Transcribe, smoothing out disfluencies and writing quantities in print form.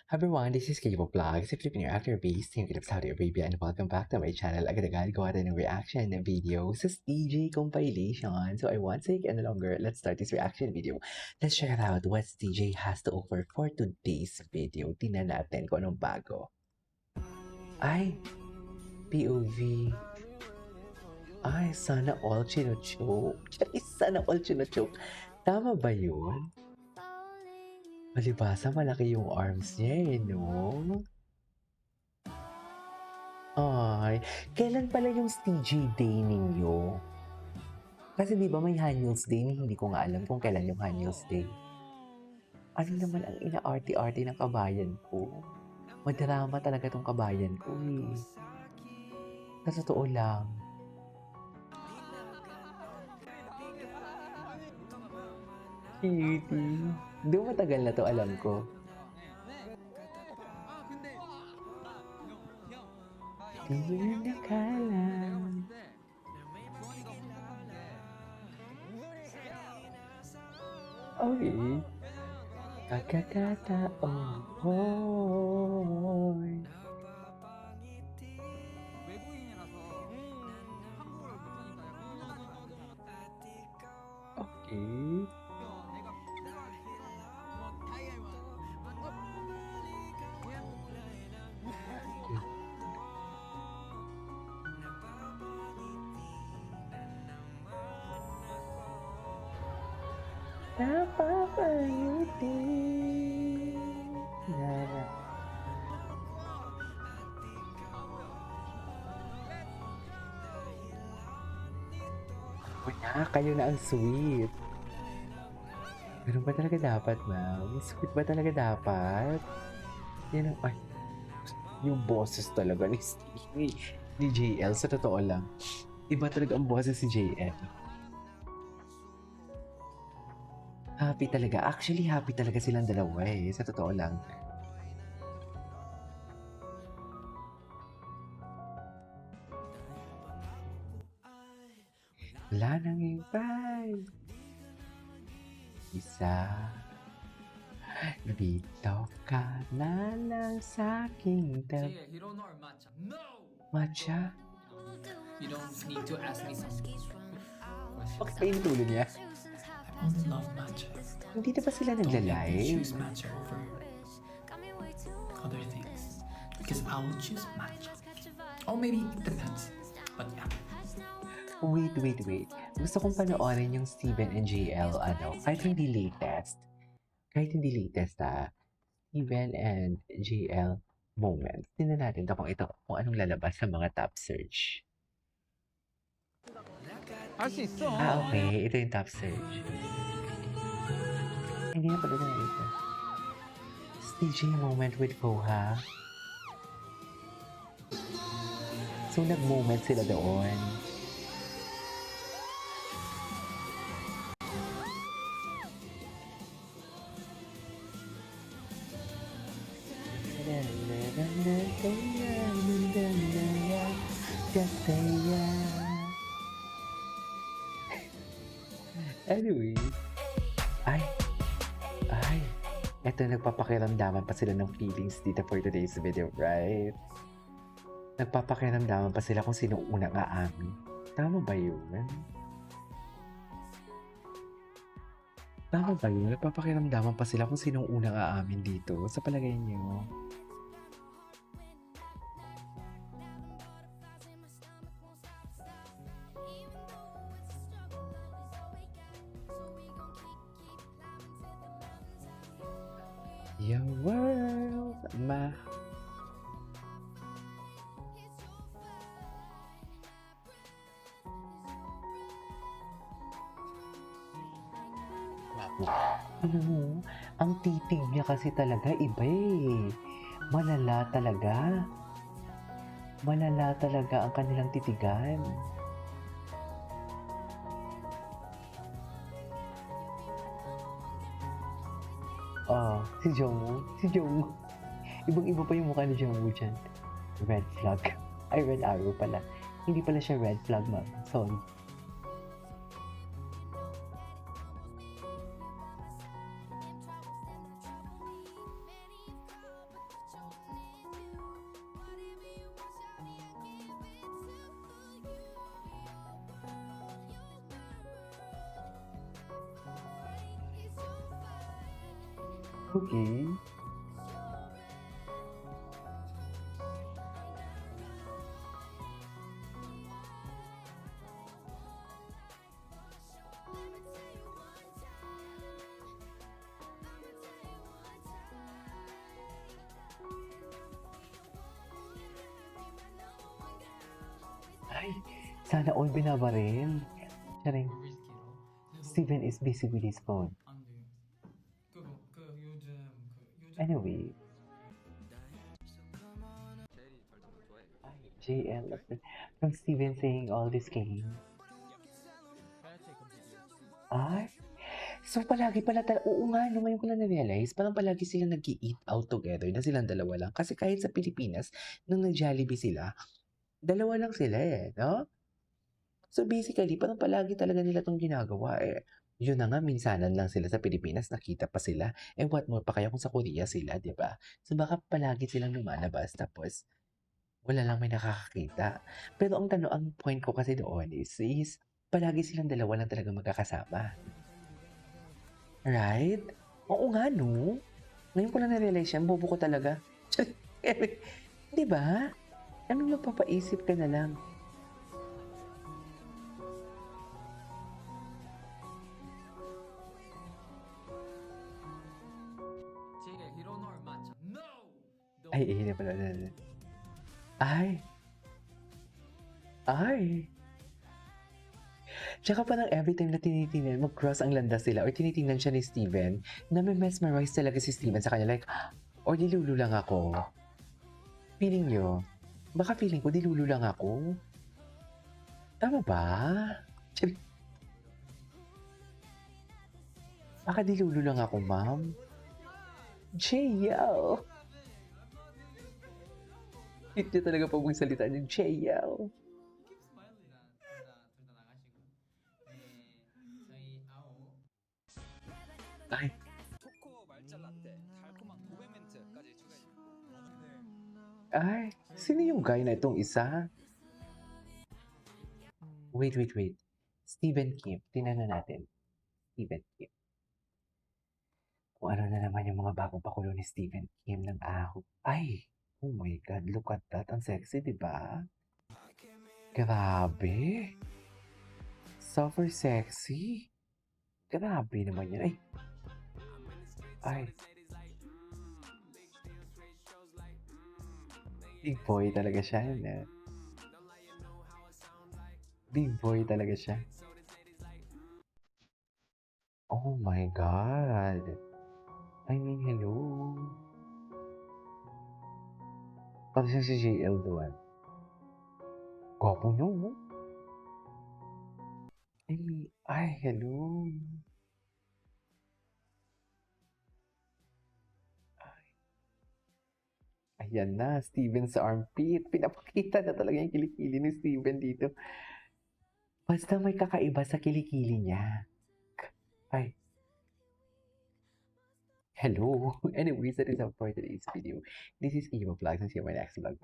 Everyone, this is K-pop Vlogs. If you've been your actor based here in Saudi Arabia and welcome back to my channel. Agad-agad gawa tayo ng reaction video sa DJ compilation. So I won't take any longer. Let's start this reaction video. Let's check out what DJ has to offer for today's video. Tingnan natin kung anong bago. Ay, POV. Ay, sana all chinochoke. Sana all chinochoke. Tama ba yun? Palibasa, malaki yung arms niya no? Ay, kailan pala yung STG Day ninyo? Kasi di ba may Hanyos Day, hindi ko nga alam kung kailan yung Hanyos Day. Ano naman ang ina-arty-arty ng kabayan ko? Madrama talaga tong kabayan ko eh. Sa totoo lang. Cutie. Di matagal na to, alam ko. Di mo nakala. Okay. Pagkakataon hoy. Okay. Napapangiti na. Wala, kayo na ang sweet. Ganun ba talaga dapat, ma'am? Sweet ba talaga dapat? Yan ang, ay, yung boses talaga ni JL, sa totoo lang. Iba talaga ang boses si JL. Happy talaga. Actually, happy talaga silang dalawa eh. Sa totoo lang. Wala nang iba'y isa. Dito ka na lang sa aking tab. You don't know our matcha. No! Matcha? You don't need to ask me some questions. Bakit pa yung tulo niya? I only love matcha. Hindi na ba sila nagla-live? Choose matcha over other things. Because I will choose matcha. Or maybe it depends. But yeah. Wait. Gusto kong panoorin yung Steven and JL, kahit hindi latest. Steven and JL moment. Tingnan natin kung anong lalabas sa mga top search. Okay. Ito yung top search. Hindi na pala na ito. DJ moment with Koha. So, nag-moment sila doon. Anyway, ay, eto nagpapakiramdaman pa sila ng feelings dito for today's video, right? Nagpapakiramdaman pa sila kung sino unang aamin. Tama ba yun? Nagpapakiramdaman pa sila kung sinong unang aamin dito sa palagay niyo. Your world, ma. Alam mo, ang titig niya kasi talaga iba eh. Malala talaga. Malala talaga ang kanilang titigan. Si Jongwoo. Ibang-iba pa yung mukha ni Jongwoo dyan. Red flag. Ay, red arrow pala. Hindi pala siya red flag, ma'am. Sorry. Okay. Ay, sana all binabaril. Charing. risky, no? 근데 Steven is busy with his phone. 안 돼. 요즘 Anyway. Ay, JL. From Steven saying all this game. Ay, so palagi pala oo nga, no, ngayon ko lang na-realize, parang palagi silang nag-i-eat out together na silang dalawa lang. Kasi kahit sa Pilipinas, nung nag-Jollibee sila, dalawa lang sila eh, no? So basically, parang palagi talaga nila itong ginagawa eh. Yun na nga, minsanan lang sila sa Pilipinas, nakita pa sila. Eh what more pa kaya kung sa Korea sila, di ba? So baka palagi silang lumalabas, tapos wala lang may nakakakita. Pero ang point ko kasi doon is palagi silang dalawa lang talaga magkakasama. Right? Oo nga, no? Ngayon ko lang na-realize yan, bobo ko talaga. Di ba? Anong napapaisip ka na lang? 제가 히로노를 맞춰. No! Ay, na pala. Ay! Ay! Tsaka parang every time na tinitingnan, mag-cross ang landas sila or tinitingnan siya ni Steven, na-mesmerize talaga si Steven sa kanya. Like, or dilulu lang ako. Feeling nyo? Baka feeling ko, dilulu lang ako. Tama ba? Baka dilulu lang ako, ma'am. J.L. Hit niya talaga pag magsalita niya, J.L. keep smiling 둘다 나가시고. 저희 아오. Ay, 초코 말차 라떼, 달콤한 고백 멘트까지 추가해줍니다. ay, sino yung guy na itong isa? Wait. Stephen Kim. Tingnan na natin. Stephen Kim. Kung ano na naman yung mga bagong pakulo ni Stephen Kim ng ahog. Ay! Oh my God, look at that. Ang sexy, di ba? Grabe! Super sexy! Grabe naman yan. Ay! Ay! Big boy talaga siya. Big boy talaga siya. Oh my God! I mean, hello. Parang siya si JL doon. Gwapo nyo, no? I mean, ay, hello. Ayan na, Steven sa armpit. Pinapakita na talaga yung kilikili ni Steven dito. Basta may kakaiba sa kilikili niya. Ay. Hello. Anyways, that is all for today's video. This is Eva Vlogs and see you in my next vlog.